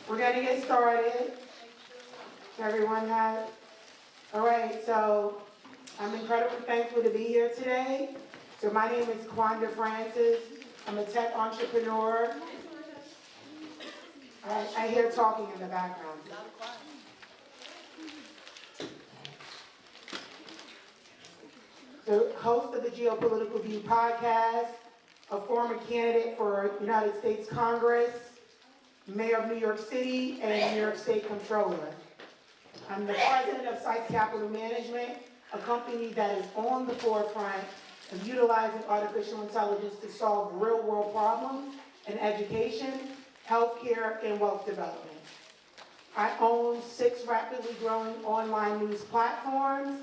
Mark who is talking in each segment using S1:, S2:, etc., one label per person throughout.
S1: We're going to get started. Everyone has? All right, so I'm incredibly thankful to be here today. So my name is Quanda Francis. I'm a tech entrepreneur. I hear talking in the background. The host of the Geopolitical View podcast, a former candidate for United States Congress, Mayor of New York City, and New York State Comptroller. I'm the president of Sites Capital Management, a company that is on the forefront of utilizing artificial intelligence to solve real-world problems in education, healthcare, and wealth development. I own 6 rapidly growing online news platforms,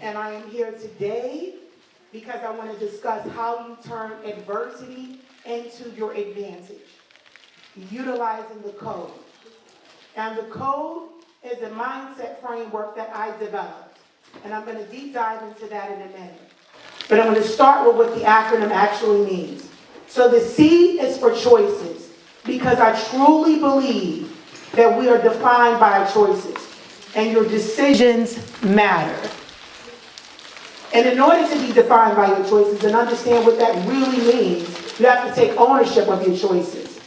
S1: and I am here today because I want to discuss how you turn adversity into your advantage, utilizing the code. And the code is a mindset framework that I developed, and I'm going to deep dive into that in a minute. But I'm going to start with what the acronym actually means. So the C is for choices, because I truly believe that we are defined by our choices, and your decisions matter. And in order to be defined by your choices and understand what that really means, you have to take ownership of your choices.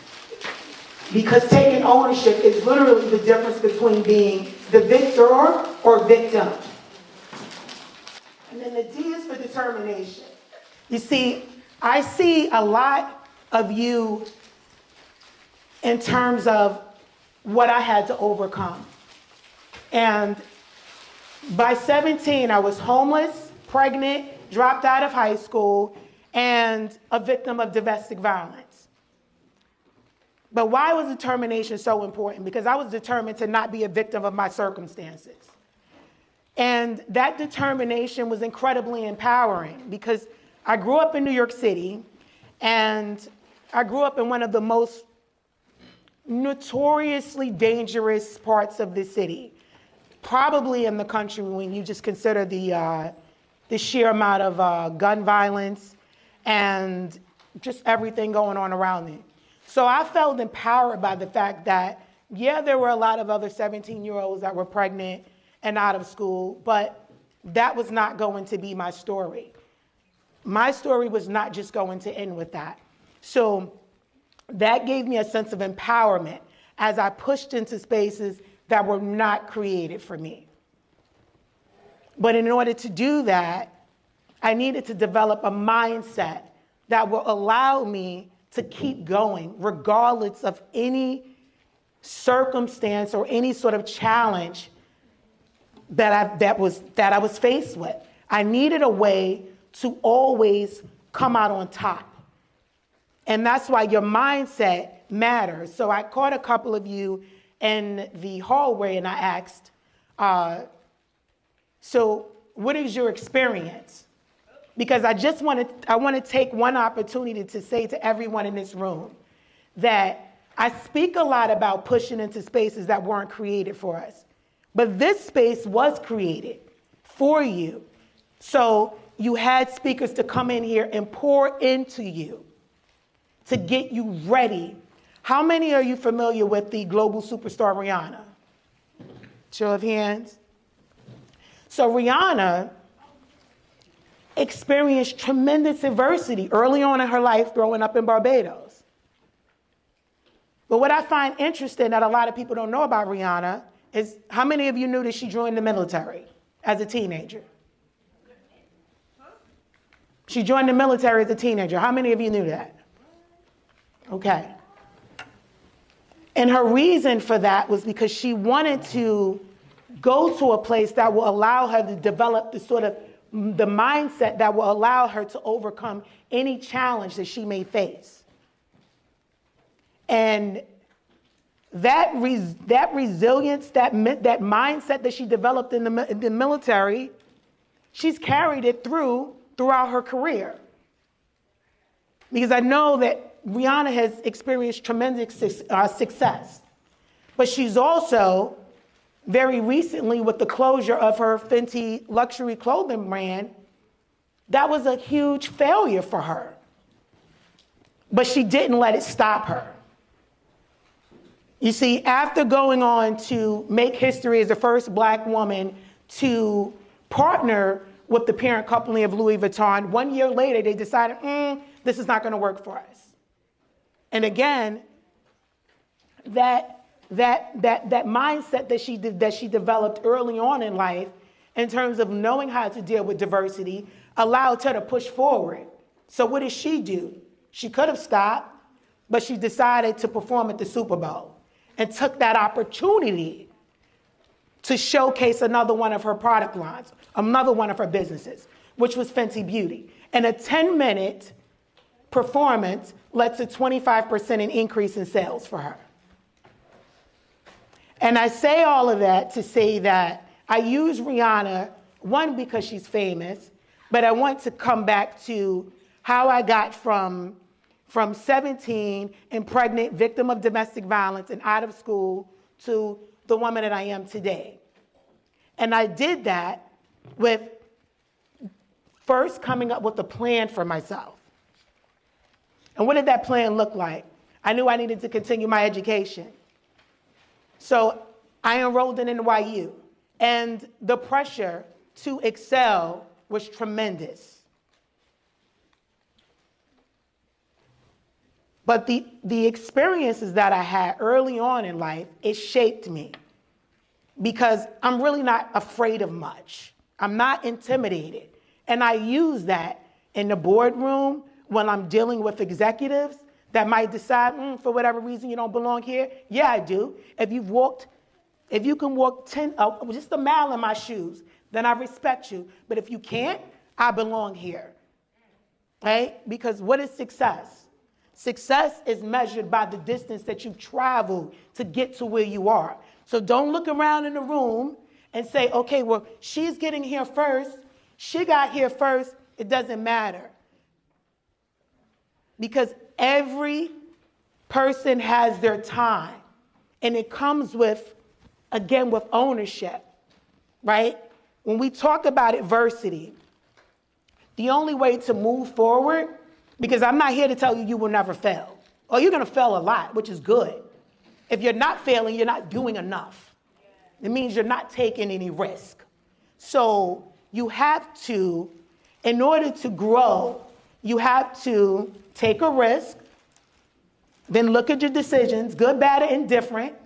S1: Because taking ownership is literally the difference between being the victor or victim. And then the D is for determination. You see, I see a lot of you in terms of what I had to overcome. And by 17, I was homeless, pregnant, dropped out of high school, and a victim of domestic violence. But why was determination so important? Because I was determined to not be a victim of my circumstances. And that determination was incredibly empowering because I grew up in New York City, and I grew up in one of the most notoriously dangerous parts of the city, probably in the country when you just consider the sheer amount of gun violence and just everything going on around it. So I felt empowered by the fact that, yeah, there were a lot of other 17-year-olds that were pregnant and out of school, but that was not going to be my story. My story was not just going to end with that. So that gave me a sense of empowerment as I pushed into spaces that were not created for me. But in order to do that, I needed to develop a mindset that will allow me to keep going regardless of any circumstance or any sort of challenge that I was faced with. I needed a way to always come out on top. And that's why your mindset matters. So I caught a couple of you in the hallway and I asked, so what is your experience? Because I want to take one opportunity to say to everyone in this room that I speak a lot about pushing into spaces that weren't created for us. But this space was created for you. So you had speakers to come in here and pour into you to get you ready. How many are you familiar with the global superstar Rihanna? Show of hands. So Rihanna experienced tremendous adversity early on in her life growing up in Barbados. But what I find interesting that a lot of people don't know about Rihanna is how many of you knew that she joined the military as a teenager? She joined the military as a teenager. How many of you knew that? Okay. And her reason for that was because she wanted to go to a place that will allow her to develop the mindset that will allow her to overcome any challenge that she may face. And that resilience, that mindset that she developed in the military, she's carried it throughout her career. Because I know that Rihanna has experienced tremendous success. But she's also, very recently with the closure of her Fenty luxury clothing brand, that was a huge failure for her. But she didn't let it stop her. You see, after going on to make history as the first black woman to partner with the parent company of Louis Vuitton, 1 year later, they decided, this is not going to work for us. And again, that mindset that she developed early on in life in terms of knowing how to deal with diversity allowed her to push forward. So what did she do? She could have stopped, but she decided to perform at the Super Bowl and took that opportunity to showcase another one of her product lines, another one of her businesses, which was Fenty Beauty. And a 10-minute performance led to 25% increase in sales for her. And I say all of that to say that I use Rihanna, one, because she's famous, but I want to come back to how I got from 17 and pregnant, victim of domestic violence and out of school to the woman that I am today. And I did that with first coming up with a plan for myself. And what did that plan look like? I knew I needed to continue my education. So I enrolled in NYU, and the pressure to excel was tremendous. But the experiences that I had early on in life, it shaped me because I'm really not afraid of much. I'm not intimidated. And I use that in the boardroom when I'm dealing with executives that might decide, for whatever reason, you don't belong here. Yeah, I do. If you can walk just a mile in my shoes, then I respect you. But if you can't, I belong here, right? Because what is success? Success is measured by the distance that you've traveled to get to where you are. So don't look around in the room and say, okay, well, she's getting here first. She got here first. It doesn't matter. Because every person has their time. And it comes with, again, with ownership, right? When we talk about adversity, the only way to move forward, because I'm not here to tell you you will never fail. Or you're going to fail a lot, which is good. If you're not failing, you're not doing enough. It means you're not taking any risk. So you have to, in order to grow, you have to take a risk, then look at your decisions, good, bad, or indifferent,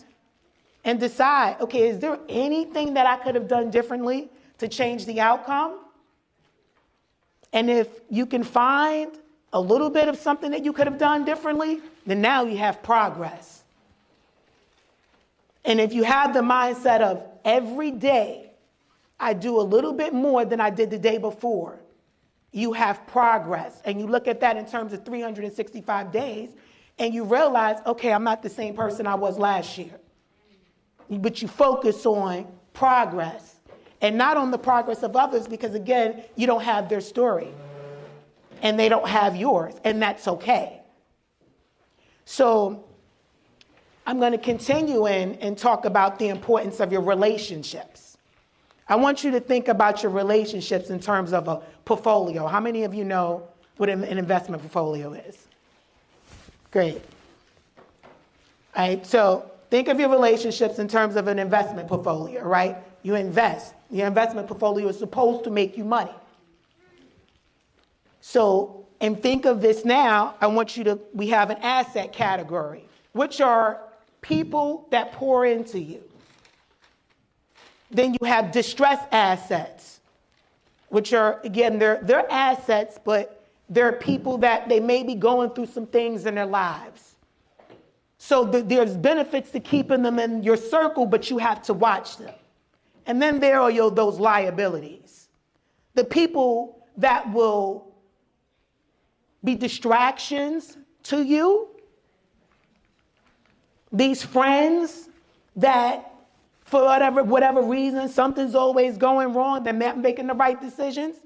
S1: and decide, okay, is there anything that I could have done differently to change the outcome? And if you can find a little bit of something that you could have done differently, then now you have progress. And if you have the mindset of every day, I do a little bit more than I did the day before, you have progress. And you look at that in terms of 365 days, and you realize, okay, I'm not the same person I was last year. But you focus on progress and not on the progress of others because, again, you don't have their story and they don't have yours, and that's okay. So I'm going to continue and talk about the importance of your relationships. I want you to think about your relationships in terms of a portfolio. How many of you know what an investment portfolio is? Great. All right, so think of your relationships in terms of an investment portfolio, right? You invest. Your investment portfolio is supposed to make you money. So, and think of this now, we have an asset category, which are people that pour into you. Then you have distressed assets, which are, again, they're assets, but they're people that they may be going through some things in their lives. So there's benefits to keeping them in your circle, but you have to watch them. And then there are those liabilities. The people that will be distractions to you. These friends that, for whatever reason, something's always going wrong, they're not making the right decisions.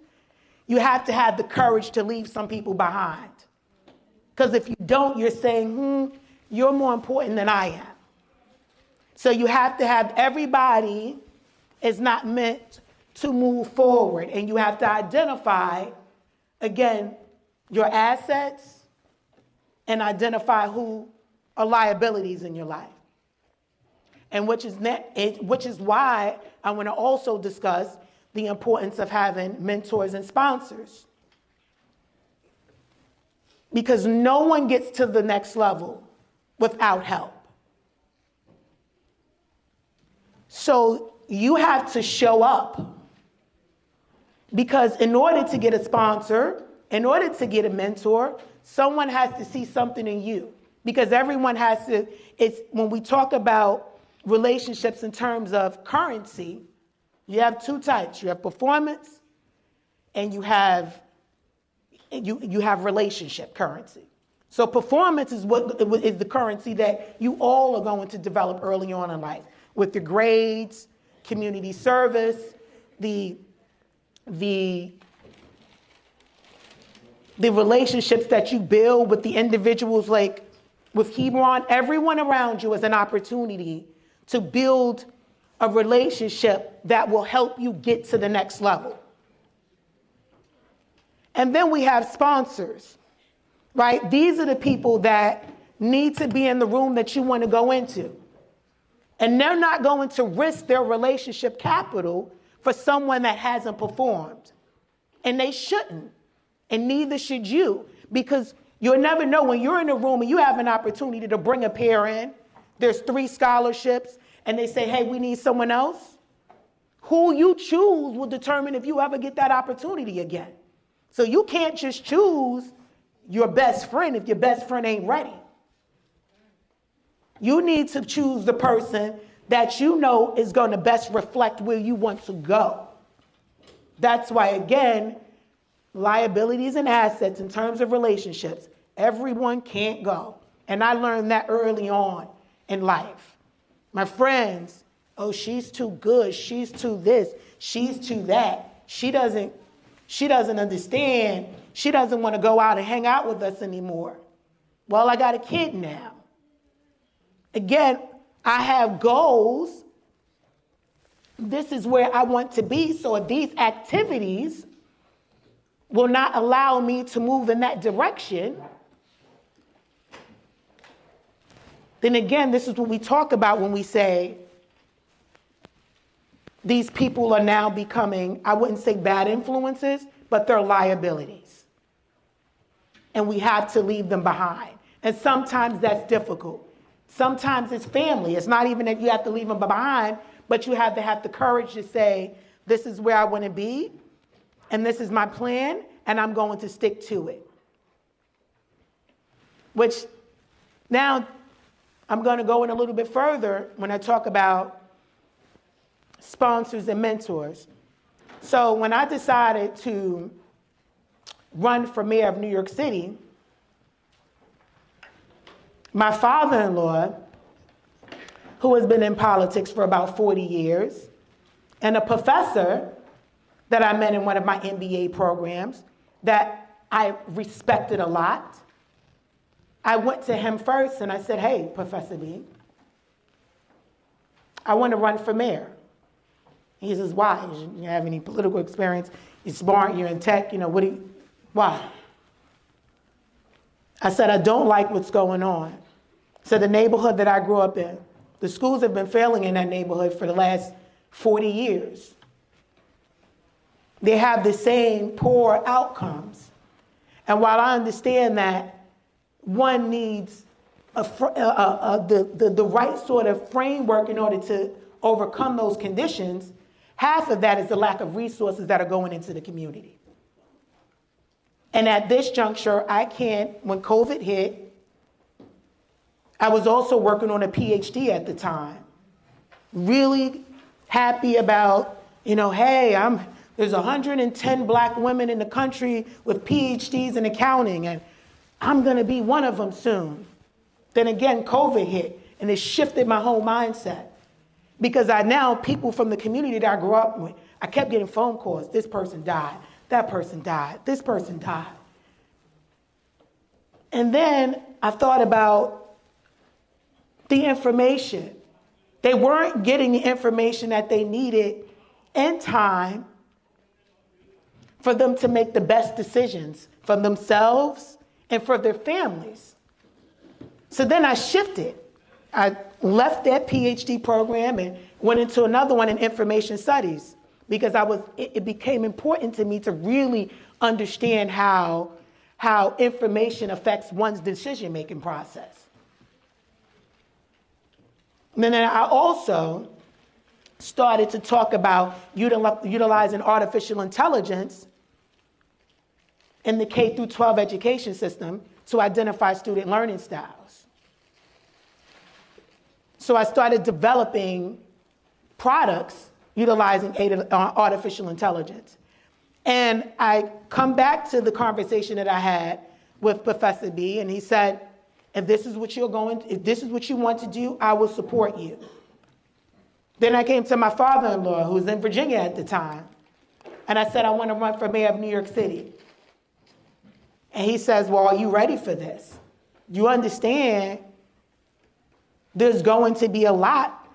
S1: You have to have the courage to leave some people behind. Because if you don't, you're saying, you're more important than I am. So you have to have everybody is not meant to move forward. And you have to identify, again, your assets and identify who are liabilities in your life. and which is why I want to also discuss the importance of having mentors and sponsors. Because no one gets to the next level without help. So you have to show up. Because in order to get a sponsor, in order to get a mentor, someone has to see something in you. Because everyone has to, when we talk about relationships in terms of currency, you have two types. You have performance and you have relationship currency. So performance is the currency that you all are going to develop early on in life with your grades, community service, the relationships that you build with the individuals, like with HEBRON. Everyone around you is an opportunity to build a relationship that will help you get to the next level. And then we have sponsors, right? These are the people that need to be in the room that you want to go into. And they're not going to risk their relationship capital for someone that hasn't performed. And they shouldn't. And neither should you. Because you'll never know when you're in a room and you have an opportunity to bring a pair in. There's 3 scholarships. And they say, hey, we need someone else. Who you choose will determine if you ever get that opportunity again. So you can't just choose your best friend if your best friend ain't ready. You need to choose the person that you know is going to best reflect where you want to go. That's why, again, liabilities and assets in terms of relationships, everyone can't go. And I learned that early on in life. My friends, oh, she's too good, she's too this, she's too that. She doesn't understand. She doesn't want to go out and hang out with us anymore. Well, I got a kid now. Again, I have goals. This is where I want to be. So if these activities will not allow me to move in that direction, then again, this is what we talk about when we say these people are now becoming, I wouldn't say bad influences, but they're liabilities. And we have to leave them behind. And sometimes that's difficult. Sometimes it's family. It's not even that you have to leave them behind, but you have to have the courage to say, this is where I want to be, and this is my plan, and I'm going to stick to it. Which now I'm going to go in a little bit further when I talk about sponsors and mentors. So when I decided to run for mayor of New York City, my father-in-law, who has been in politics for about 40 years, and a professor that I met in one of my MBA programs that I respected a lot, I went to him first and I said, hey, Professor B, I want to run for mayor. He says, why? You have any political experience? You're smart, you're in tech, why? I said, I don't like what's going on. So the neighborhood that I grew up in, the schools have been failing in that neighborhood for the last 40 years. They have the same poor outcomes. And while I understand that one needs the right sort of framework in order to overcome those conditions, half of that is the lack of resources that are going into the community. And at this juncture, when COVID hit, I was also working on a PhD at the time. Really happy about, hey, there's 110 black women in the country with PhDs in accounting, and I'm gonna be one of them soon. Then again, COVID hit, and it shifted my whole mindset. Because people from the community that I grew up with, I kept getting phone calls. This person died, that person died, this person died. And then I thought about the information. They weren't getting the information that they needed in time for them to make the best decisions for themselves and for their families. So then I shifted. I left that PhD program and went into another one in information studies because it became important to me to really understand how information affects one's decision-making process. And then I also started to talk about utilizing artificial intelligence in the K through 12 education system to identify student learning styles. So I started developing products utilizing artificial intelligence. And I come back to the conversation that I had with Professor B, and he said, if this is what you want to do, I will support you. Then I came to my father-in-law, who was in Virginia at the time, and I said, I want to run for mayor of New York City. And he says, well, are you ready for this? You understand there's going to be a lot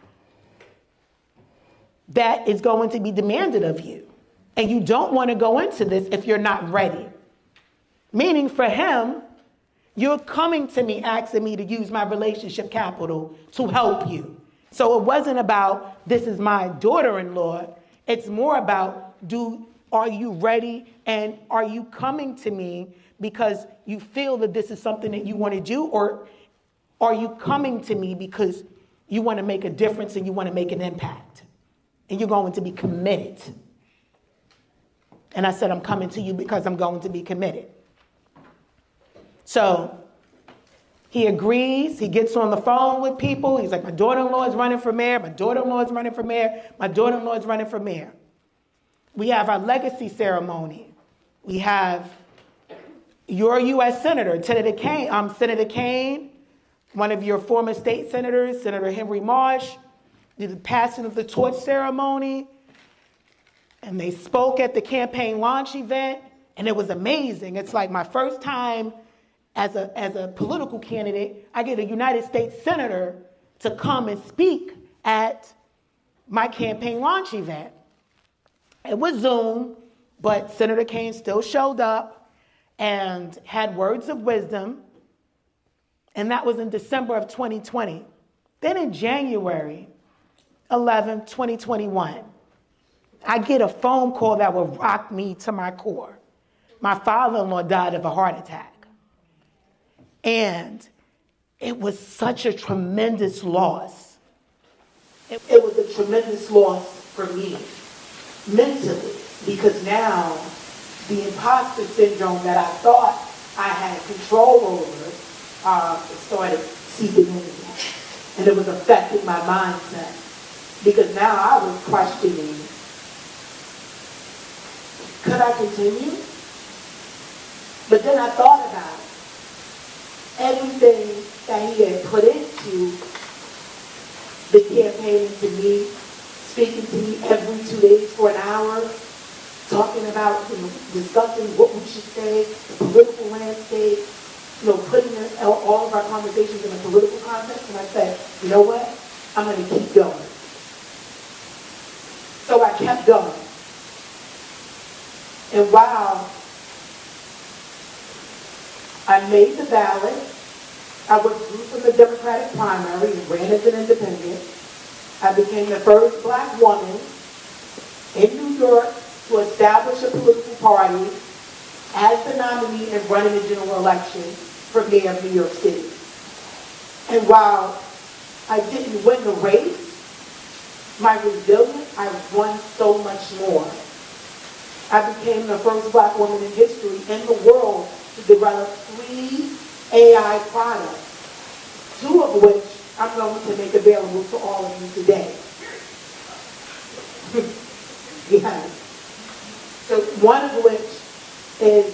S1: that is going to be demanded of you. And you don't want to go into this if you're not ready. Meaning for him, you're coming to me asking me to use my relationship capital to help you. So it wasn't about, this is my daughter-in-law. It's more about, are you ready, and are you coming to me because you feel that this is something that you want to do, or are you coming to me because you want to make a difference and you want to make an impact and you're going to be committed? And I said, I'm coming to you because I'm going to be committed. So he agrees. He gets on the phone with people. He's like, my daughter-in-law is running for mayor. My daughter-in-law is running for mayor. My daughter-in-law is running for mayor. We have our legacy ceremony. We have your U.S. Senator, Senator Kane, one of your former state senators, Senator Henry Marsh, did the passing of the torch ceremony. And they spoke at the campaign launch event, and it was amazing. It's like my first time as a political candidate, I get a United States senator to come and speak at my campaign launch event. It was Zoom, but Senator Kane still showed up and had words of wisdom, and that was in December of 2020. Then in January 11, 2021, I get a phone call that would rock me to my core. My father-in-law died of a heart attack. And it was such a tremendous loss. It was a tremendous loss for me, mentally, because now the imposter syndrome that I thought I had control over started seeping in again. And it was affecting my mindset, because now I was questioning, could I continue? But then I thought about everything that he had put into the campaign, to me, speaking to me every 2 days for an hour, talking about, discussing what we should say, the political landscape, putting all of our conversations in a political context. And I said, you know what? I'm going to keep going. So I kept going. And while I made the ballot, I withdrew from the Democratic primary and ran as an independent. I became the first black woman in New York to establish a political party as the nominee and run in the general election for mayor of New York City. And while I didn't win the race, my resilience, I won so much more. I became the first black woman in history in the world to develop 3 AI products, 2 of which I'm going to make available to all of you today. Yes. So one of which is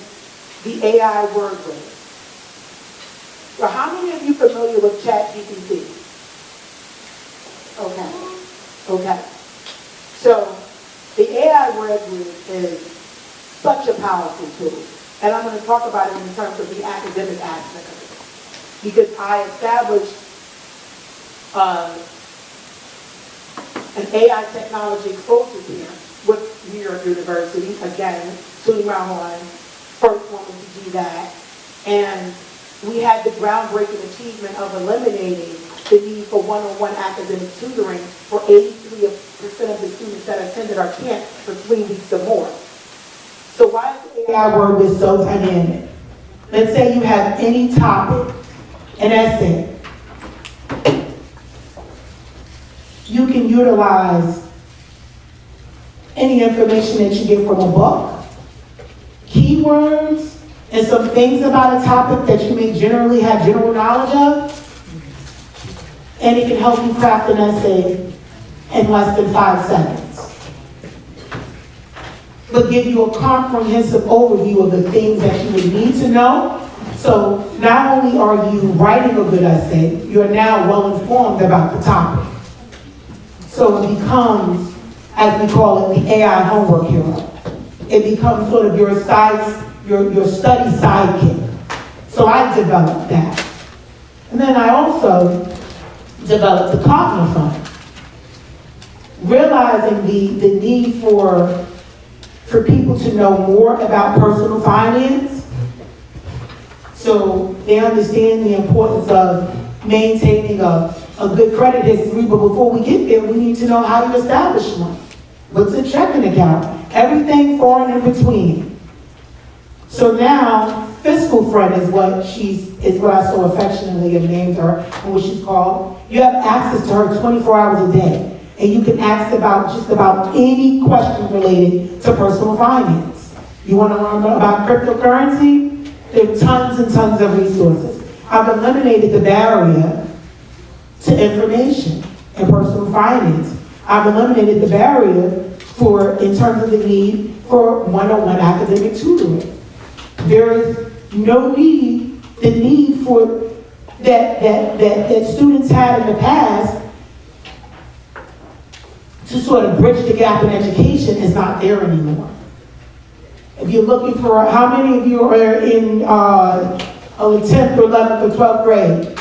S1: the AI word list. So how many of you familiar with ChatGPT? Okay. So the AI word list is such a powerful tool. And I'm going to talk about it in terms of the academic aspect of it. Because I established an AI technology exposure camp with New York University, again, tooting my horn, first woman to do that. And we had the groundbreaking achievement of eliminating the need for one-on-one academic tutoring for 83% of the students that attended our camp for 3 weeks or more. So why is the AI word is so dynamic? Let's say you have any topic, an essay. You can utilize any information that you get from a book, keywords, and some things about a topic that you may generally have general knowledge of, and it can help you craft an essay in less than 5 seconds. But give you a comprehensive overview of the things that you would need to know. So not only are you writing a good essay, you're now well informed about the topic. So it becomes, as we call it, the AI homework hero. It becomes sort of your study sidekick. So I developed that. And then I also developed the Cognitive Fund. Realizing the need for people to know more about personal finance, so they understand the importance of maintaining a good credit history, but before we get there, we need to know how to establish one. What's a checking account? Everything foreign in between. So now, Fiscal Friend is what I so affectionately have named her, and what she's called. You have access to her 24 hours a day, and you can ask about just about any question related to personal finance. You want to learn about cryptocurrency? There are tons and tons of resources. I've eliminated the barrier to information in personal finance. I've eliminated the barrier in terms of the need for one-on-one academic tutoring. There is no need, the need for that students had in the past to sort of bridge the gap in education is not there anymore. If you're looking for, how many of you are in 10th or 11th or 12th grade?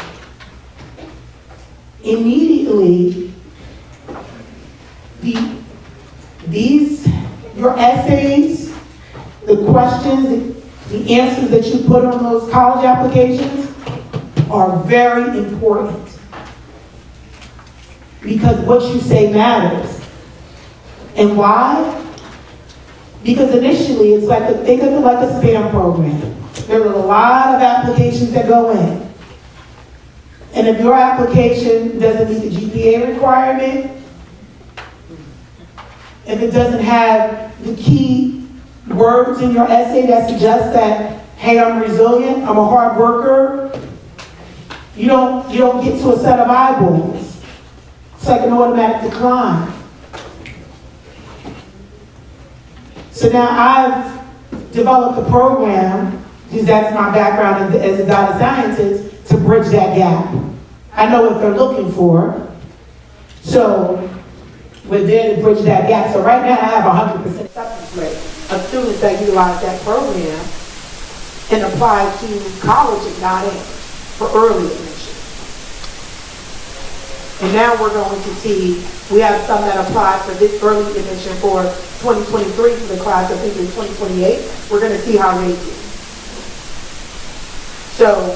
S1: Immediately, your essays, the questions, the answers that you put on those college applications are very important. Because what you say matters. And why? Because initially, it's think of it like a spam program. There are a lot of applications that go in. And if your application doesn't meet the GPA requirement, if it doesn't have the key words in your essay that suggest that, hey, I'm resilient, I'm a hard worker, you don't get to a set of eyeballs. It's like an automatic decline. So now I've developed a program, because that's my background as a data scientist, to bridge that gap. I know what they're looking for. So we're there to bridge that gap. So right now I have 100% acceptance rate of students that utilize that program and apply to college and not in for early admission. And now we're going to see, we have some that apply for this early admission for 2023 for the class, I think it's 2028. We're going to see how they do. So,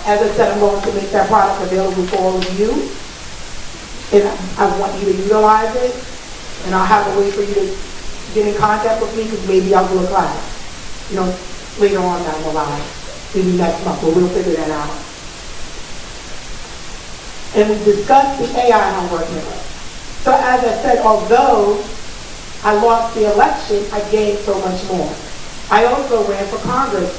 S1: as I said, I'm going to make that product available for all of you. And I want you to utilize it. And I'll have a way for you to get in contact with me, because maybe I'll do a class, later on down the line. Maybe next month, but we'll figure that out. And we discussed the AI homework hero. So as I said, although I lost the election, I gained so much more. I also ran for Congress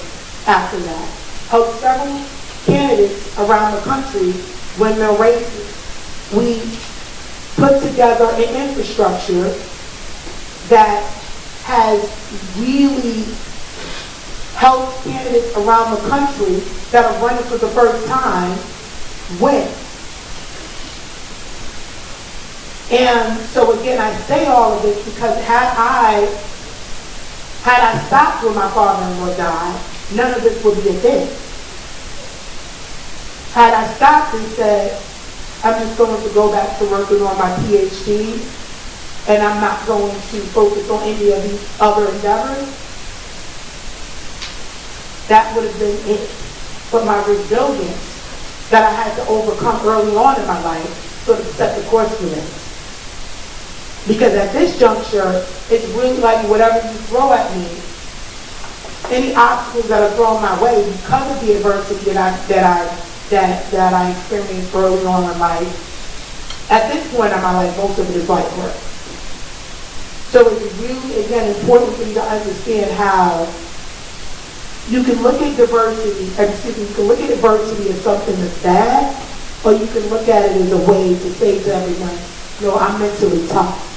S1: after that. Helped several candidates around the country win their races. We put together an infrastructure that has really helped candidates around the country that are running for the first time win. And so again, I say all of this because had I stopped when my father-in-law died, none of this would be a thing. Had I stopped and said, I'm just going to go back to working on my PhD, and I'm not going to focus on any of these other endeavors, that would have been it. But my resilience that I had to overcome early on in my life sort of set the course for this. Because at this juncture, it's really like whatever you throw at me, any obstacles that are thrown my way because of the adversity that I experienced early on in life. At this point in my life, most of it is light work. So it's really, again, important for you to understand how you can look at adversity as something that's bad, or you can look at it as a way to say to everyone, no, I'm mentally tough.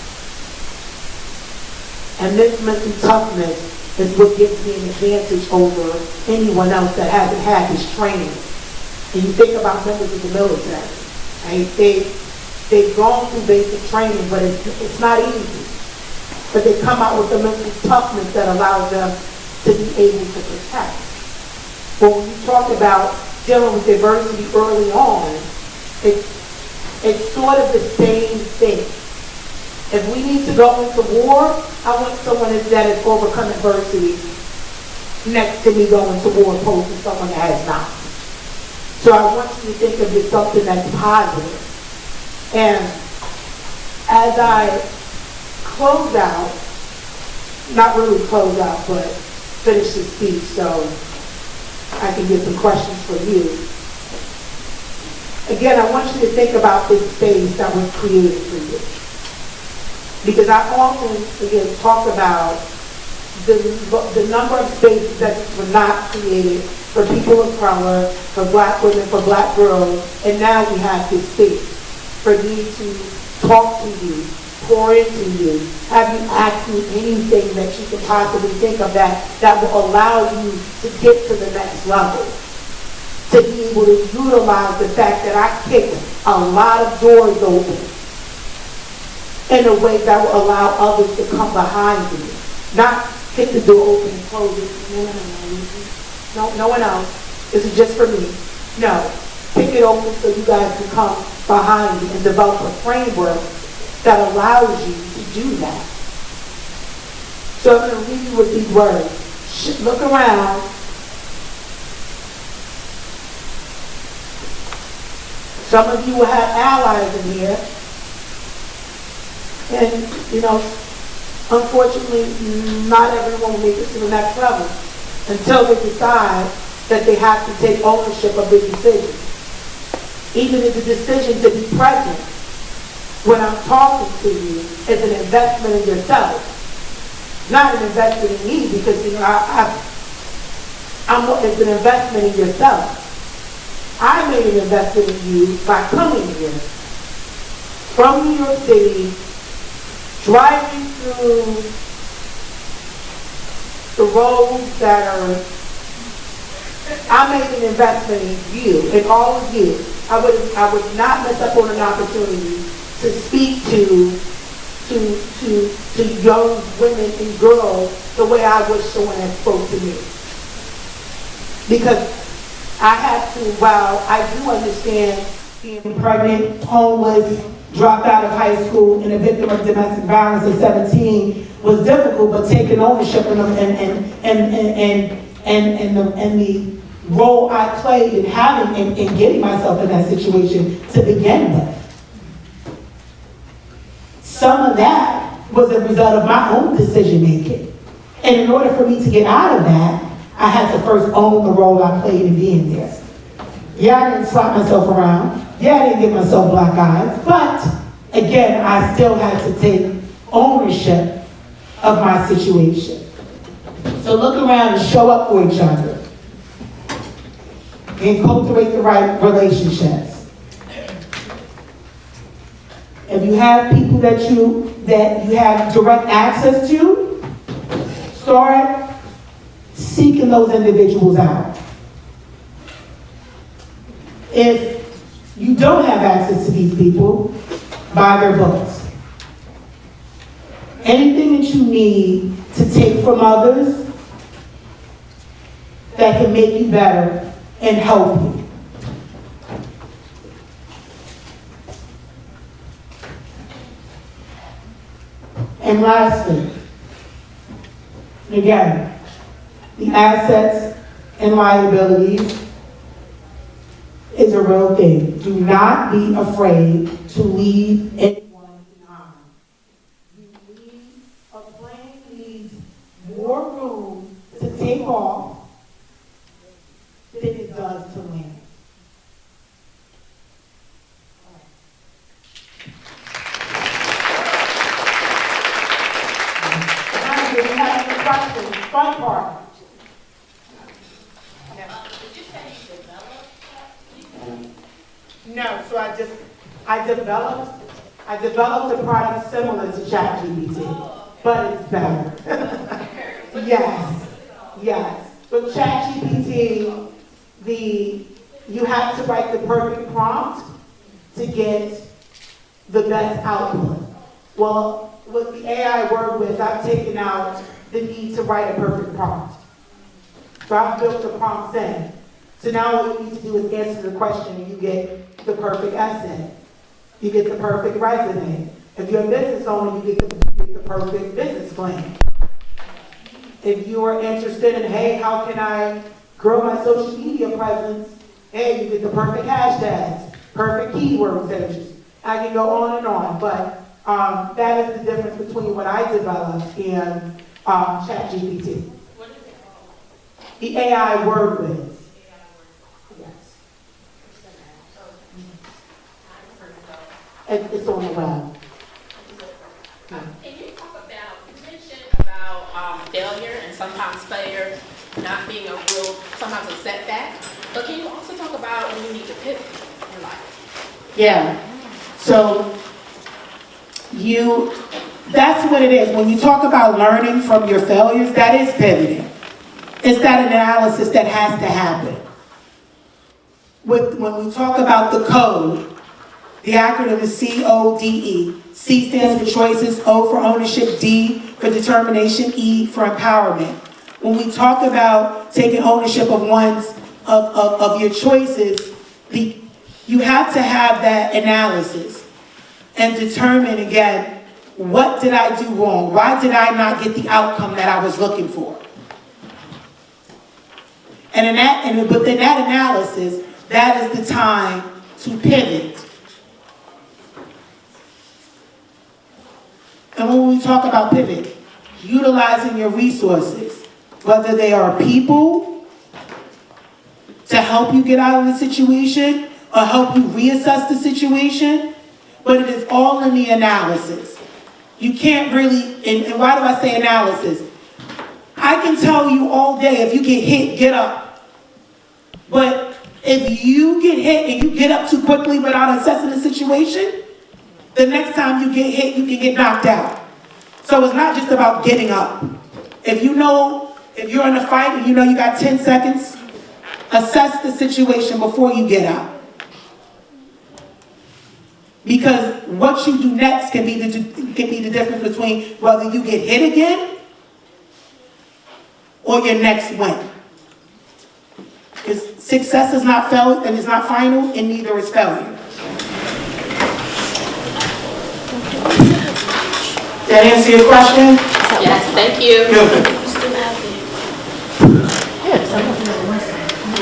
S1: And this mental toughness is what gives me an advantage over anyone else that hasn't had this training. And you think about members of the military, right? They've gone through basic training, but it's not easy. But they come out with the mental toughness that allows them to be able to protect. But when you talk about dealing with adversity early on, it's sort of the same thing. If we need to go into war, I want someone that has overcome adversity next to me going to war opposed to someone that has not. So I want you to think of it as something that's positive. And as I close out, not really close out, but finish the speech so I can get some questions for you. Again, I want you to think about this space that was created for you. Because I often, again, talk about the number of spaces that were not created for people of color, for black women, for black girls, and now we have this space for me to talk to you, pour into you, have you ask me anything that you can possibly think of that will allow you to get to the next level. To be able to utilize the fact that I kicked a lot of doors open in a way that will allow others to come behind me. Not kick the door open and close it. No one else. This is just for me. No. Kick it open so you guys can come behind me and develop a framework that allows you to do that. So I'm going to leave you with these words. Look around. Some of you will have allies in here. And, unfortunately, not everyone will make it to the next level until they decide that they have to take ownership of their decisions. Even if the decision to be present when I'm talking to you is an investment in yourself. Not an investment in me because, it's an investment in yourself. I made an investment in you by coming here from New York City, driving through the roads that are, I made an investment in you, in all of you. I would not miss up on an opportunity to speak to young women and girls the way I wish someone had spoke to me. Because I have to, while I do understand being pregnant, homeless, dropped out of high school, and a victim of domestic violence at 17 was difficult, but taking ownership and the role I played in having and getting myself in that situation to begin with. Some of that was a result of my own decision making. And in order for me to get out of that, I had to first own the role I played in being there. Yeah, I didn't slap myself around. Yeah, I didn't give myself black eyes. But, again, I still had to take ownership of my situation. So look around and show up for each other. And cultivate the right relationships. If you have people that you have direct access to, start seeking those individuals out. If you don't have access to these people, buy their books. Anything that you need to take from others that can make you better and help you. And lastly, again, the assets and liabilities is a real thing. Do not be afraid to leave anyone behind. A plane needs more room to take off than it does to land. Now, if you have any questions, fun part.
S2: Did you say you developed that?
S1: No, so I developed a product similar to ChatGPT, but it's better. Yes. With ChatGPT, you have to write the perfect prompt to get the best output. Well, with the AI word with, I've taken out the need to write a perfect prompt. So I've built the prompts in. So now what you need to do is answer the question and you get the perfect essay. You get the perfect resume. If you're a business owner, you get the perfect business plan. If you are interested in, hey, how can I grow my social media presence? Hey, you get the perfect hashtags, perfect keyword searches. I can go on and on, but that is the difference between what I developed and ChatGPT.
S2: What is it called?
S1: The AI word whiz. Yes. It's on the web.
S2: Can you talk about, you mentioned about failure and sometimes failure not being sometimes a setback, but can you also talk about when you need to pivot in life?
S1: Yeah. So that's what it is. When you talk about learning from your failures, that is pivoting. It's that analysis that has to happen. When we talk about the code, the acronym is CODE. C stands for choices, O for ownership, D for determination, E for empowerment. When we talk about taking ownership of your choices, you have to have that analysis and determine again, what did I do wrong? Why did I not get the outcome that I was looking for? And within that analysis, that is the time to pivot. And when we talk about pivot, utilizing your resources, whether they are people to help you get out of the situation or help you reassess the situation, but it is all in the analysis. You can't really, and why do I say analysis? I can tell you all day, if you get hit, get up. But if you get hit and you get up too quickly without assessing the situation, the next time you get hit, you can get knocked out. So it's not just about getting up. If you're in a fight and you know you got 10 seconds, assess the situation before you get up. Because what you do next can be the difference between whether you get hit again or your next win. Because success is not failure and is not final, and neither is failure. Did that answer your question?
S2: Yes, thank you.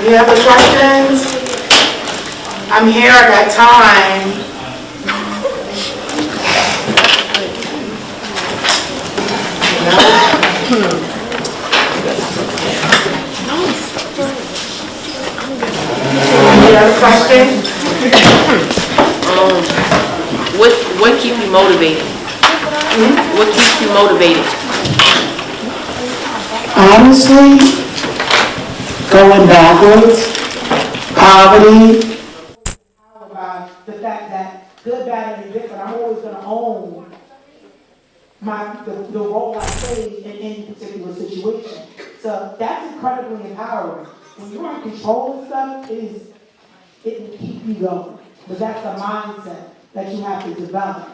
S1: Any other questions? I'm here, I got time. Any other questions?
S3: What keeps you motivated? What keeps you motivated?
S1: Honestly, going backwards, poverty, the fact that good, bad, and indifferent, I'm always going to own the role I play in any particular situation. So that's incredibly empowering. When you're in control of stuff, it will keep you going. But that's a mindset that you have to develop.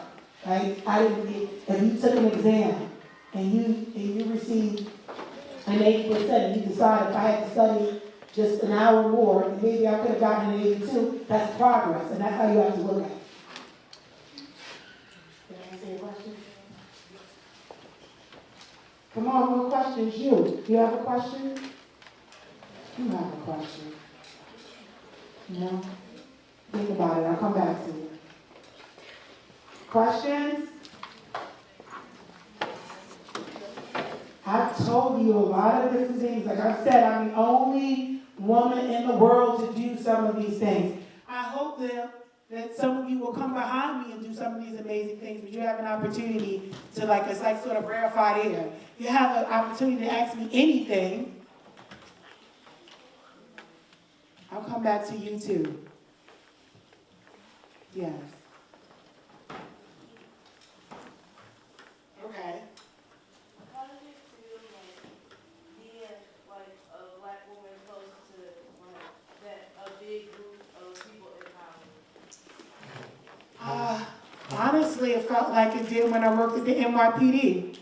S1: Right? If you took an exam and you received an 80%, and you decide if I had to study just an hour more, and maybe I could have gotten an 82, that's progress, and that's how you have to look at it. Did I answer your question? Come on, what questions you? You have a question? You have a question. No? Think about it, I'll come back to you. Questions? I've told you a lot of different things. Like I said, I'm the only woman in the world to do some of these things. I hope that some of you will come behind me and do some of these amazing things, but you have an opportunity to, like, it's like sort of rarefied air. You have an opportunity to ask me anything. I'll come back to you too. Yes. Okay.
S4: How does it feel like being like a black woman close to like that a big group of people in power?
S1: Honestly, it felt like it did when I worked at the NYPD.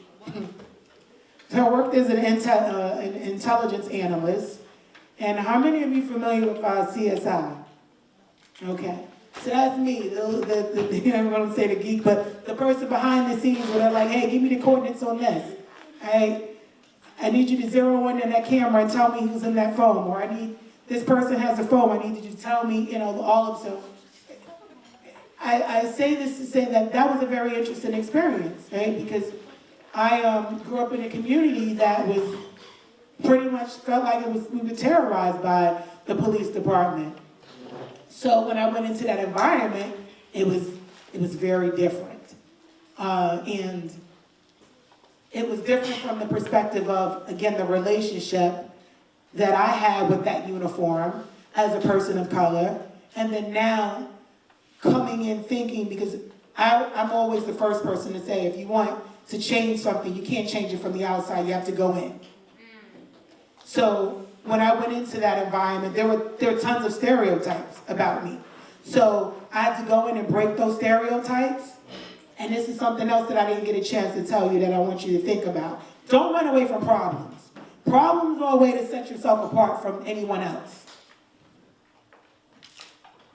S1: So I worked as an intelligence analyst. And how many of you familiar with CSI? Okay. So that's me, I'm going to say the geek, but the person behind the scenes where they're like, hey, give me the coordinates on this. I need you to zero in on that camera and tell me who's in that phone. Or this person has a phone, I need you to tell me, all of so. I say this to say that was a very interesting experience, right? Because I grew up in a community that was pretty much felt like we were terrorized by the police department. So when I went into that environment, it was very different. And it was different from the perspective of, again, the relationship that I had with that uniform as a person of color. And then now coming in thinking, because I'm always the first person to say, if you want to change something, you can't change it from the outside, you have to go in. So when I went into that environment, there were tons of stereotypes about me. So I had to go in and break those stereotypes. And this is something else that I didn't get a chance to tell you that I want you to think about. Don't run away from problems. Problems are a way to set yourself apart from anyone else.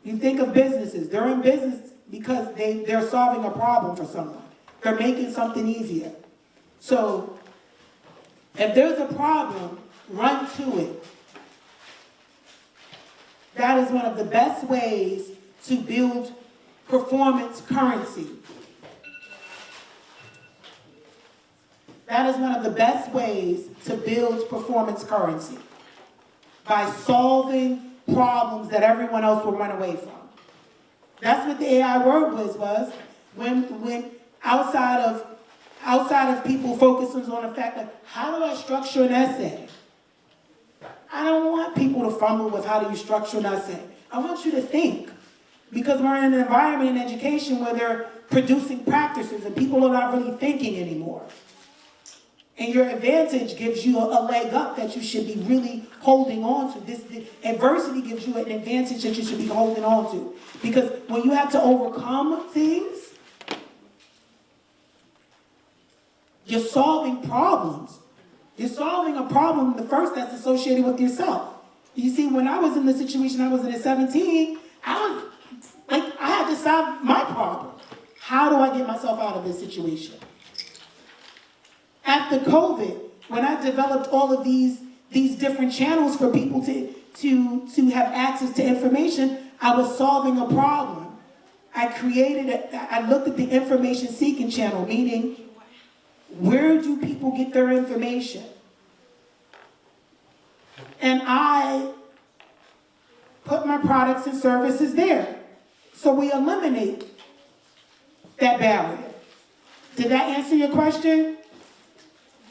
S1: You think of businesses. They're in business because they're solving a problem for someone. They're making something easier. So if there's a problem, run to it. That is one of the best ways to build performance currency. That is one of the best ways to build performance currency. By solving problems that everyone else will run away from. That's what the AI word was. When outside of people focusing on the fact that, how do I structure an essay? I don't want people to fumble with how do you structure an essay. I want you to think. Because we're in an environment in education where they're producing practices and people are not really thinking anymore. And your advantage gives you a leg up that you should be really holding on to. This adversity gives you an advantage that you should be holding on to. Because when you have to overcome things, you're solving problems. You're solving a problem, the first that's associated with yourself. You see, when I was in the situation I was in at 17, I had to solve my problem. How do I get myself out of this situation? After COVID, when I developed all of these different channels for people to have access to information, I was solving a problem. I looked at the information seeking channel, meaning, where do people get their information? And I put my products and services there. So we eliminate that barrier. Did that answer your question?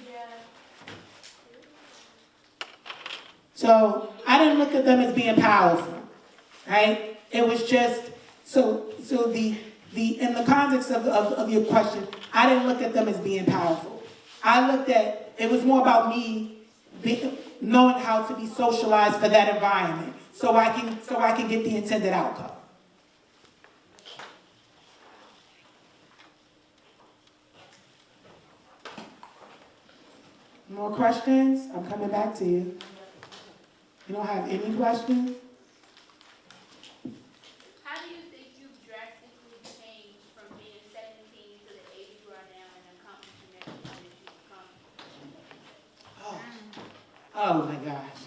S4: Yeah.
S1: So I didn't look at them as being powerful, right? It was just, so in the context of your question, I didn't look at them as being powerful. I looked at, it was more about me knowing how to be socialized for that environment so I can get the intended outcome. More questions? I'm coming back to you. You don't have any questions?
S5: How do you think you've drastically changed from being 17 to the age you are now and accomplishing everything that you've accomplished?
S1: Oh my gosh.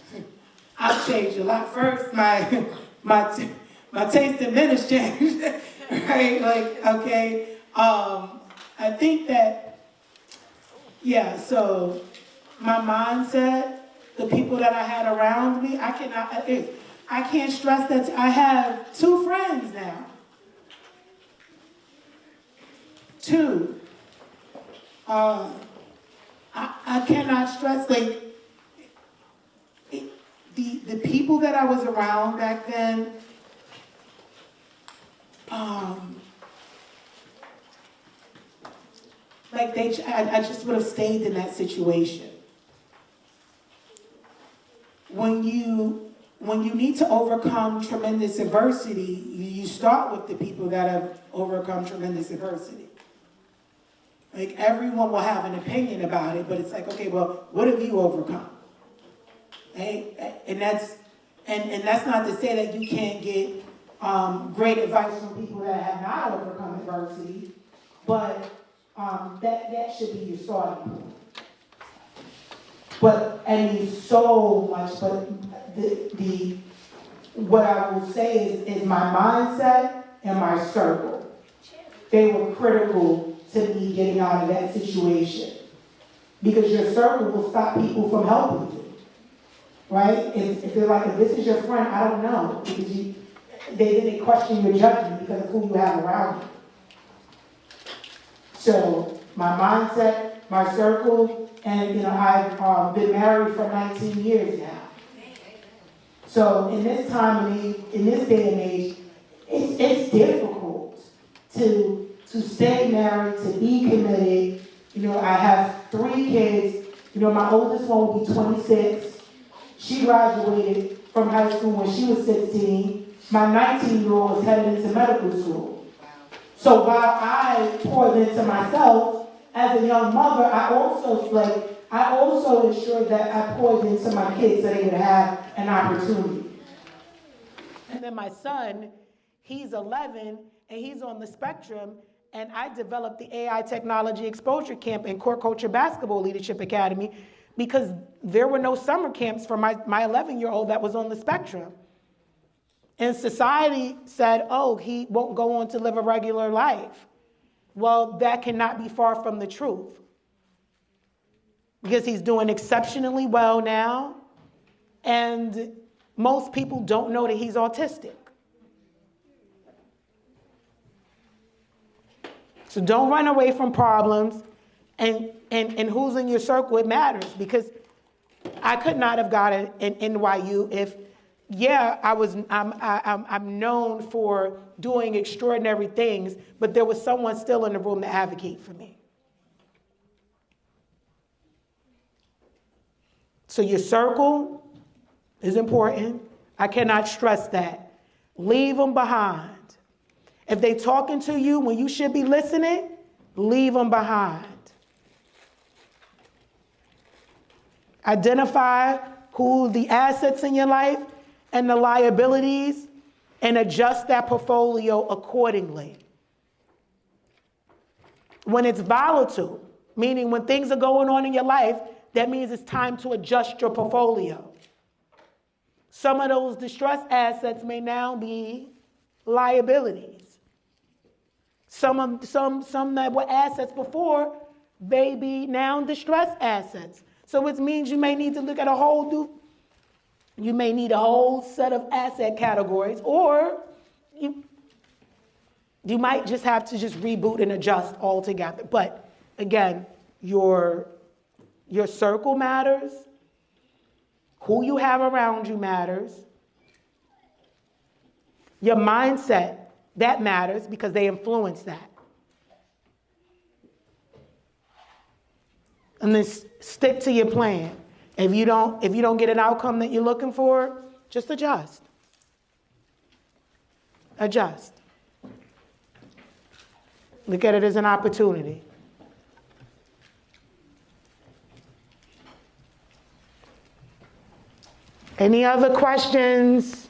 S1: I've changed a lot. First, My taste in men has changed, right? Like, okay, I think that, yeah, so my mindset, the people that I had around me, I can't stress that. I have 2 friends now. 2. I cannot stress, like, the people that I was around back then, like I just would have stayed in that situation. When you need to overcome tremendous adversity, you start with the people that have overcome tremendous adversity. Like, everyone will have an opinion about it, but it's like, okay, well, what have you overcome? And that's not to say that you can't get great advice from people that have not overcome adversity, but that should be your starting point. But I mean, so much. But what I will say is my mindset and my circle. They were critical to me getting out of that situation, because your circle will stop people from helping you, right? If they're like, if this is your friend, I don't know, because they didn't question your judgment because of who you have around you. So my mindset, my circle, and I've been married for 19 years now. So in this time, in this day and age, it's difficult to stay married, to be committed. I have 3 kids. My oldest one will be 26. She graduated from high school when she was 16. My 19-year-old is headed into medical school. So while I poured into myself as a young mother, I also ensured that I poured into my kids so they would have an opportunity. And then my son, he's 11 and he's on the spectrum, and I developed the AI Technology Exposure Camp and Core Culture Basketball Leadership Academy because there were no summer camps for my 11-year-old that was on the spectrum. And society said, oh, he won't go on to live a regular life. Well, that cannot be far from the truth, because he's doing exceptionally well now, and most people don't know that he's autistic. So don't run away from problems, and who's in your circle, it matters, because I could not have gotten an NYU if, yeah, I'm known for doing extraordinary things, but there was someone still in the room to advocate for me. So your circle is important. I cannot stress that. Leave them behind. If they're talking to you when you should be listening, leave them behind. Identify who the assets in your life and the liabilities, and adjust that portfolio accordingly. When it's volatile, meaning when things are going on in your life, that means it's time to adjust your portfolio. Some of those distressed assets may now be liabilities. Some that were assets before may be now distressed assets. So it means you may need to look at you may need a whole set of asset categories, or you might just have to just reboot and adjust altogether. But again, your circle matters. Who you have around you matters. Your mindset, that matters because they influence that. And then stick to your plan. If you don't get an outcome that you're looking for, just adjust. Adjust. Look at it as an opportunity. Any other questions?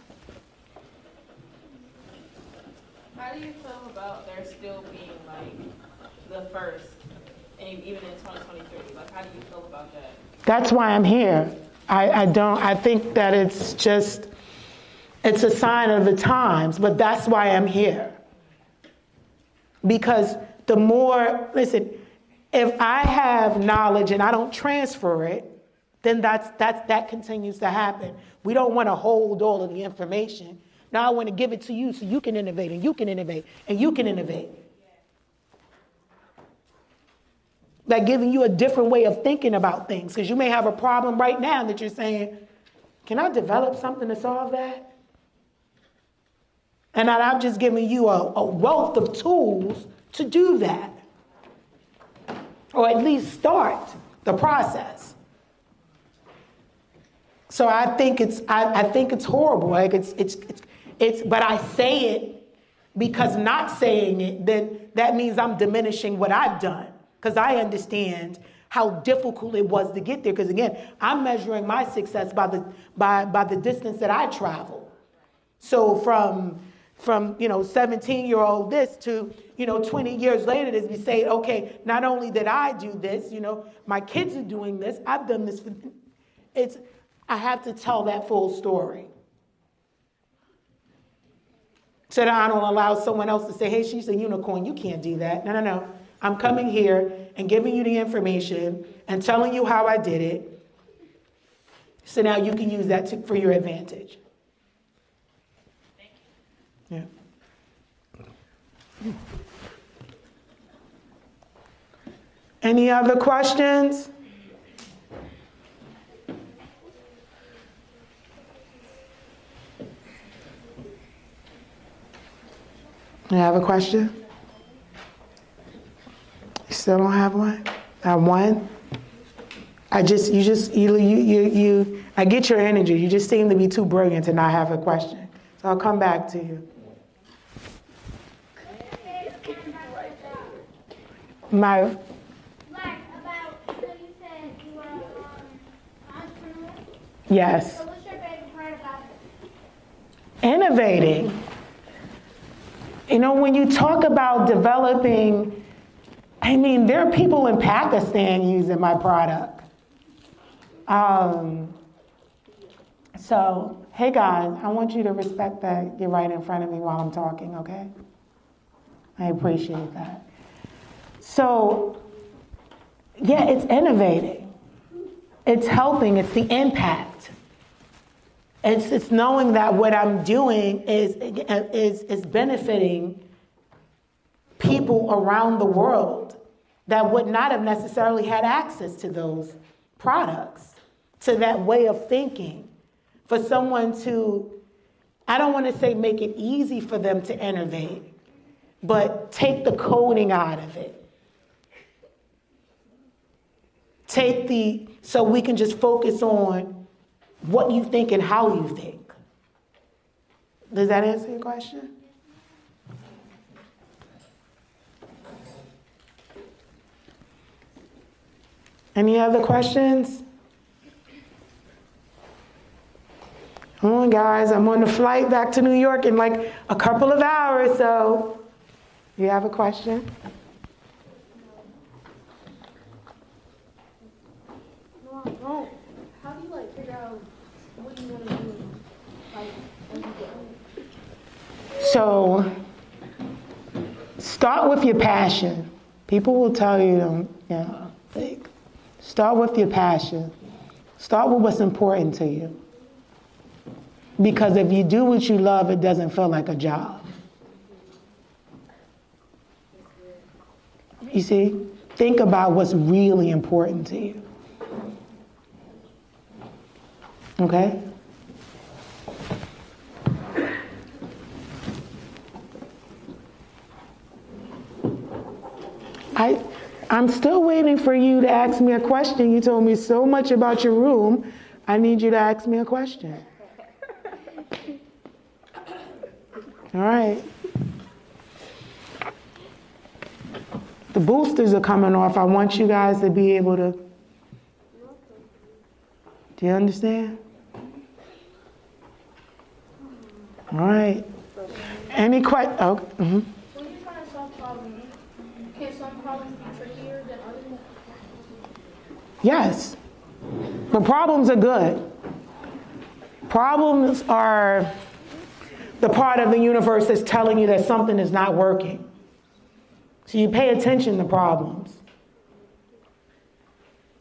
S3: How do you feel about there still being like the first, and even in 2023? Like, how do you feel about that?
S1: That's why I'm here. I think that it's just, It's a sign of the times, but that's why I'm here. Because the more, listen, if I have knowledge and I don't transfer it, then that continues to happen. We don't want to hold all of the information. Now I want to give it to you so you can innovate and you can innovate and you can innovate. Like giving you a different way of thinking about things. Because you may have a problem right now that you're saying, can I develop something to solve that? And I'm just giving you a wealth of tools to do that. Or at least start the process. So I think it's horrible. Like but I say it because not saying it, then that means I'm diminishing what I've done. Because I understand how difficult it was to get there. Because again, I'm measuring my success by the distance that I travel. So from 17-year-old this to 20 years later, as we say, okay, not only did I do this, my kids are doing this. I've done this. I have to tell that full story. So that I don't allow someone else to say, hey, she's a unicorn. You can't do that. No. I'm coming here and giving you the information and telling you how I did it. So now you can use that for your advantage. Yeah. Any other questions? You have a question? You still don't have one? I have one? I get your energy. You just seem to be too brilliant to not have a question. So I'll come back to you.
S6: About, so you said you were an entrepreneur?
S1: Yes.
S6: So what's your favorite part about it?
S1: Innovating. When you talk about developing, there are people in Pakistan using my product. So, hey guys, I want you to respect that you're right in front of me while I'm talking, okay? I appreciate that. So, yeah, it's innovating. It's helping, it's the impact. It's knowing that what I'm doing is benefiting people around the world that would not have necessarily had access to those products, to that way of thinking. For someone to, I don't want to say make it easy for them to innovate, but take the coding out of it. So we can just focus on what you think and how you think. Does that answer your question? Any other questions? Come on, guys. I'm on the flight back to New York in like a couple of hours, so you have a question?
S7: No, I don't. How do you figure out what you want to do when you get home?
S1: So start with your passion. People will tell you, start with your passion. Start with what's important to you. Because if you do what you love, it doesn't feel like a job. You see? Think about what's really important to you. Okay? I'm still waiting for you to ask me a question. You told me so much about your room. I need you to ask me a question. All right. The boosters are coming off. I want you guys to be able to. Do you understand? All right. Any questions? Oh, mm-hmm.
S7: When you're trying to solve problems, can some problems be trickier than others?
S1: Yes. The problems are good. Problems are the part of the universe that's telling you that something is not working. So you pay attention to problems.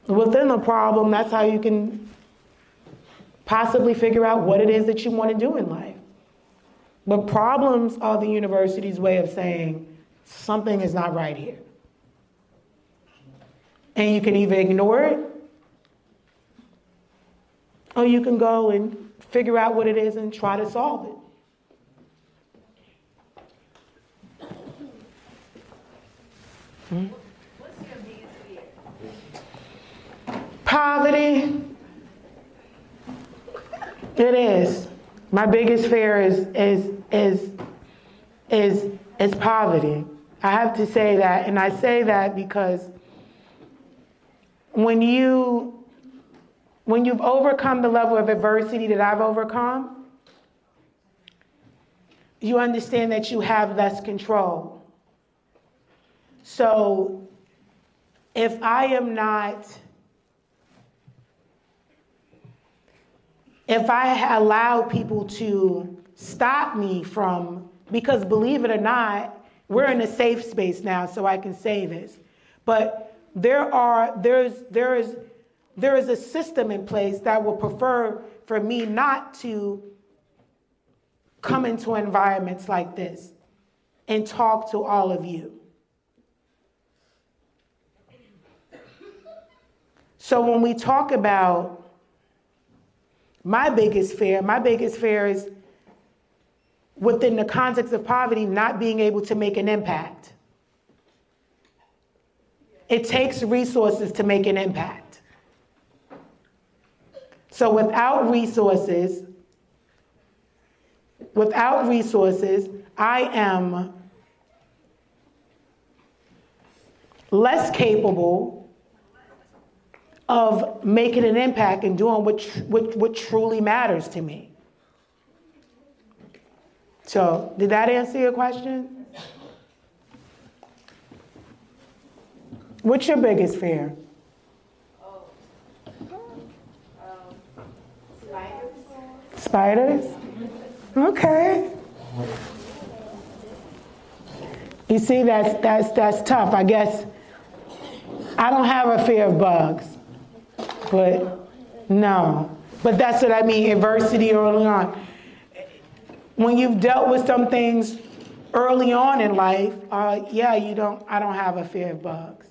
S1: Within the problem, that's how you can possibly figure out what it is that you want to do in life. But problems are the university's way of saying something is not right here. And you can either ignore it, or you can go and figure out what it is and try to solve it.
S3: What's your biggest fear?
S1: Poverty. It is. My biggest fear is poverty. I have to say that, and I say that because when you've overcome the level of adversity that I've overcome, you understand that you have less control. So if I allow people to stop me from, because believe it or not, we're in a safe space now, so I can say this. But there is a system in place that will prefer for me not to come into environments like this and talk to all of you. So when we talk about my biggest fear is within the context of poverty, not being able to make an impact. It takes resources to make an impact. So without resources, I am less capable of making an impact and doing what truly matters to me. So, did that answer your question? What's your biggest fear? Spiders? Okay. You see, that's tough. I guess I don't have a fear of bugs, but no. But that's what I mean, adversity early on. When you've dealt with some things early on in life, I don't have a fear of bugs.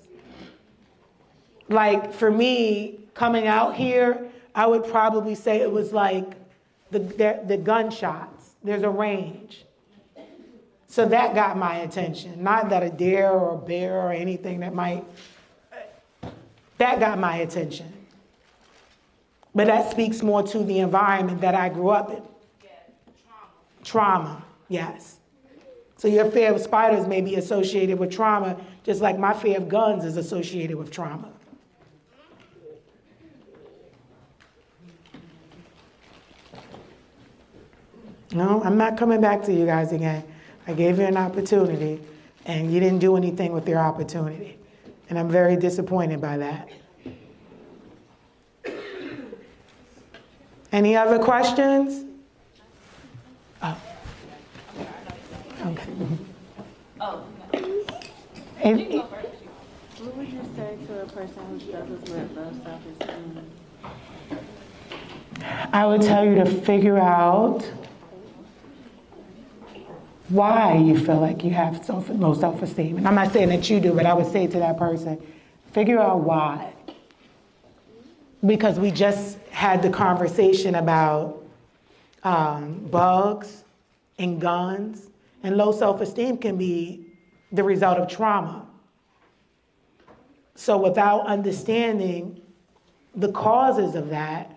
S1: Like for me, coming out here, I would probably say it was like the gunshots. There's a range. So that got my attention. Not that a deer or a bear or anything that got my attention. But that speaks more to the environment that I grew up in. Trauma, yes. So your fear of spiders may be associated with trauma, just like my fear of guns is associated with trauma. No, I'm not coming back to you guys again. I gave you an opportunity, and you didn't do anything with your opportunity. And I'm very disappointed by that. Any other questions? Oh. Okay.
S3: Oh,
S1: And-
S3: you can go first.
S7: What would you say to a person who struggles with low self-esteem?
S1: I would tell you to figure out why you feel like you have low self-esteem. And I'm not saying that you do, but I would say to that person, figure out why. Because we just had the conversation about bugs and guns, and low self-esteem can be the result of trauma. So without understanding the causes of that,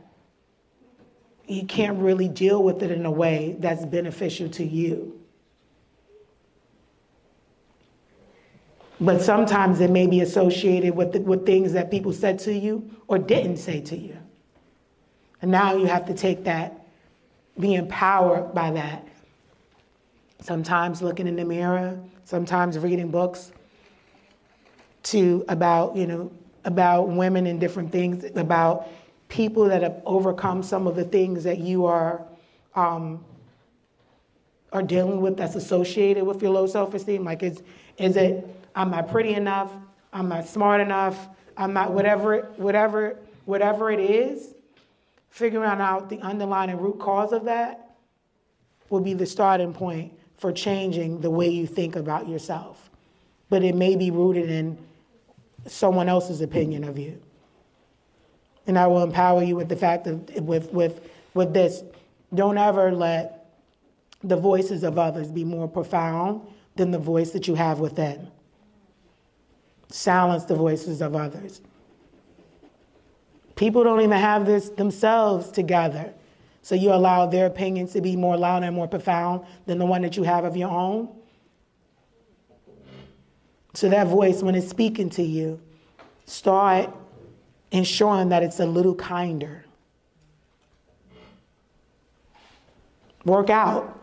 S1: you can't really deal with it in a way that's beneficial to you. But sometimes it may be associated with things that people said to you or didn't say to you. And now you have to take that, be empowered by that. Sometimes looking in the mirror, sometimes reading books about women and different things, about people that have overcome some of the things that you are are dealing with that's associated with your low self-esteem? Like, is it, I'm not pretty enough, I'm not smart enough, I'm not whatever it is? Figuring out the underlying root cause of that will be the starting point for changing the way you think about yourself. But it may be rooted in someone else's opinion of you. And I will empower you with the fact of, with this, don't ever let the voices of others be more profound than the voice that you have within. Silence the voices of others. People don't even have this themselves together. So you allow their opinions to be more loud and more profound than the one that you have of your own. So that voice, when it's speaking to you, start ensuring that it's a little kinder. Work out.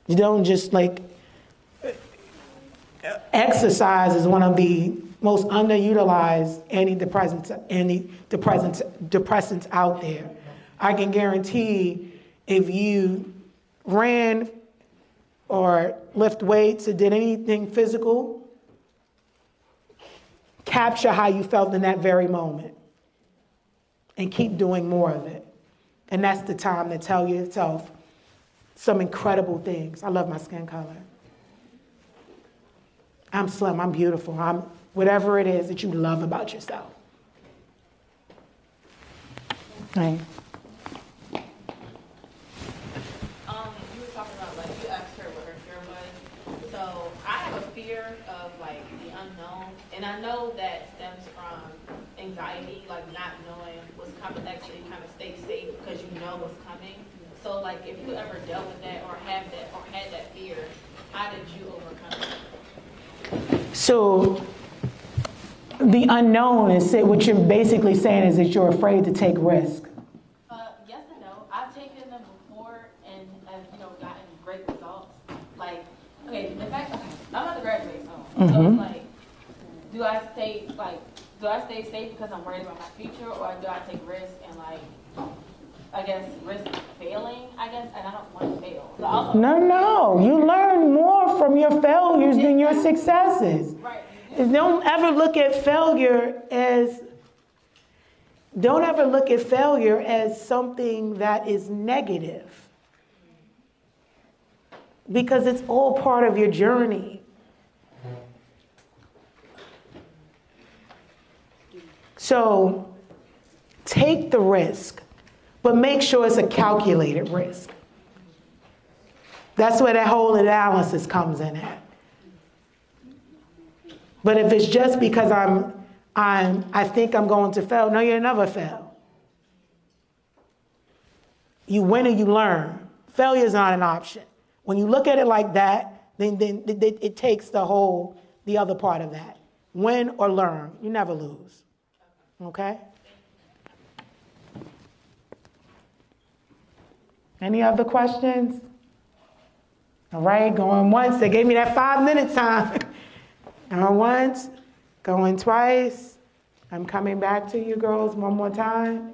S1: You don't just exercise is one of the most underutilized antidepressants out there. I can guarantee if you ran or lift weights or did anything physical, capture how you felt in that very moment and keep doing more of it. And that's the time to tell yourself some incredible things. I love my skin color. I'm slim, I'm beautiful, I'm whatever it is that you love about yourself. Right.
S3: You were talking about, like, you asked her what her fear was. So I have a fear of, like, the unknown. And I know that stems from anxiety, like not knowing what's coming, actually kind of stay safe because you know what's coming. So, like, if you ever dealt with that or have that or had that fear, how did you overcome it?
S1: So the unknown is what you're basically saying is that you're afraid to take risk.
S3: Yes and no. I've taken them before and have, gotten great results. Like, okay, in fact, I'm about to graduate soon. So it's like, do I stay safe because I'm worried about my future, or do I take risk and risk failing, and I don't want to fail. So also,
S1: No. You learn more from your failures than your successes.
S3: Right.
S1: Don't ever look at failure as something that is negative. Because it's all part of your journey. So take the risk, but make sure it's a calculated risk. That's where that whole analysis comes in at. But if it's just because I think I'm going to fail, no, you'll never fail. You win or you learn. Failure is not an option. When you look at it like that, then it takes the other part of that. Win or learn. You never lose. Okay? Any other questions? All right, going once. They gave me that 5-minute time. Going once, going twice. I'm coming back to you girls one more time.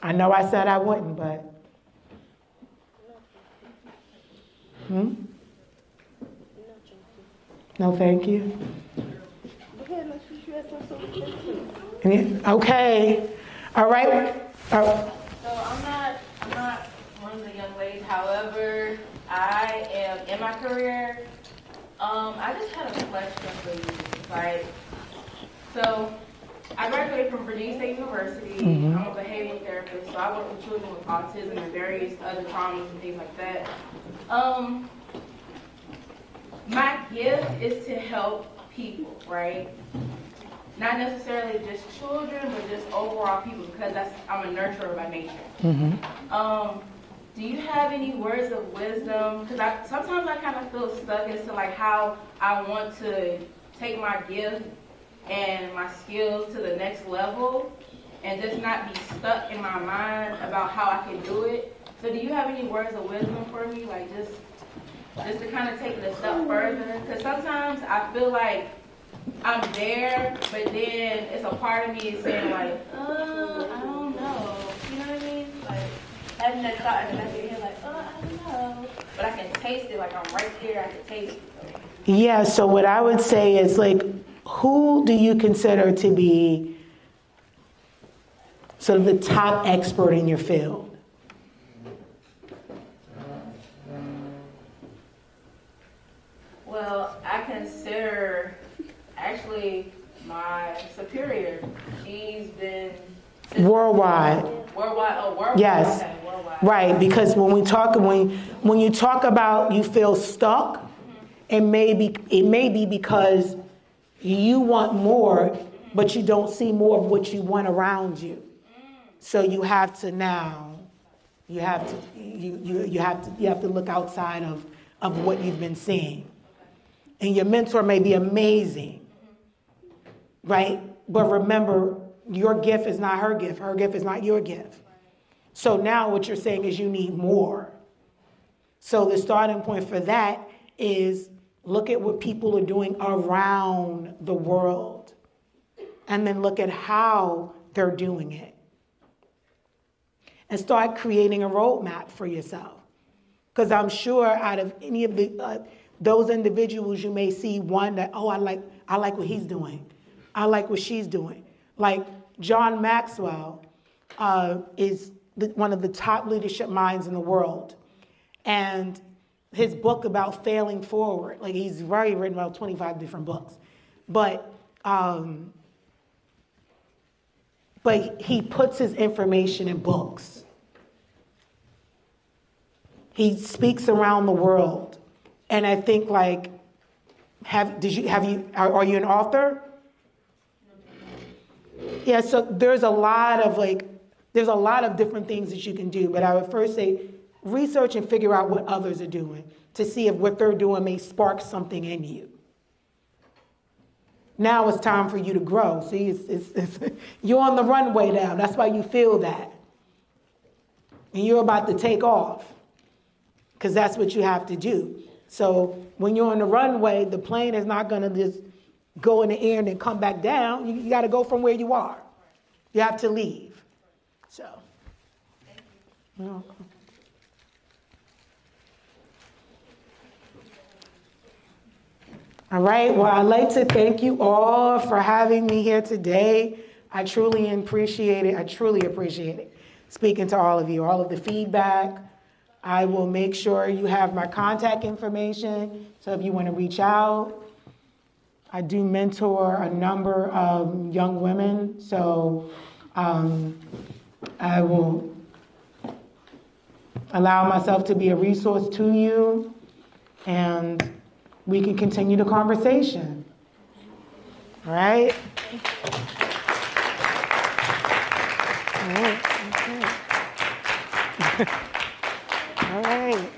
S1: I know I said I wouldn't, but. No, thank you. Okay. All right.
S3: So I'm not one of the young ladies. However, I am in my career. I just had a question for you. Like, so I graduated from Virginia State University. I'm a behavioral therapist, so I work with children with autism and various other traumas and things like that. My gift is to help people, right? Not necessarily just children, but just overall people, because I'm a nurturer by nature. Do you have any words of wisdom? Because sometimes I kind of feel stuck as to like how I want to take my gift and my skills to the next level and just not be stuck in my mind about how I can do it. So do you have any words of wisdom for me? Like just to kind of take it a step further? Because sometimes I feel like I'm there, but then it's a part of me is saying like, I don't know. You know what I mean? Like having that thought in the back of your head like, I don't know. but I can taste it, like I'm right there, I can taste it.
S1: Yeah, so what I would say is like, who do you consider to be sort of the top expert in your field?
S3: Well, I consider actually my superior. She's been
S1: Worldwide.
S3: worldwide. Oh, worldwide.
S1: Yes.
S3: Okay, worldwide.
S1: Right, because when you talk about you feel stuck, it may be because you want more, but you don't see more of what you want around you. So you have to look outside of what you've been seeing. And your mentor may be amazing, right? But remember, your gift is not her gift. Her gift is not your gift. So now what you're saying is you need more. So the starting point for that is look at what people are doing around the world and then look at how they're doing it. And start creating a roadmap for yourself. Because I'm sure out of any of those individuals, you may see one that, oh, I like what he's doing. I like what she's doing. Like John Maxwell is one of the top leadership minds in the world. And his book about failing forward, like he's already written about 25 different books. But he puts his information in books. He speaks around the world. And I think like, are you an author? Yeah, so there's a lot of different things that you can do, but I would first say research and figure out what others are doing to see if what they're doing may spark something in you. Now it's time for you to grow. See, you're on the runway now. That's why you feel that. And you're about to take off because that's what you have to do. So when you're on the runway, the plane is not going to just go in the air and then come back down. You got to go from where you are. You have to leave. So. You're welcome. All right, well, I'd like to thank you all for having me here today. I truly appreciate it. Speaking to all of you, all of the feedback. I will make sure you have my contact information, so if you want to reach out. I do mentor a number of young women, so I will allow myself to be a resource to you, and we can continue the conversation. All right? All right. Okay. All right.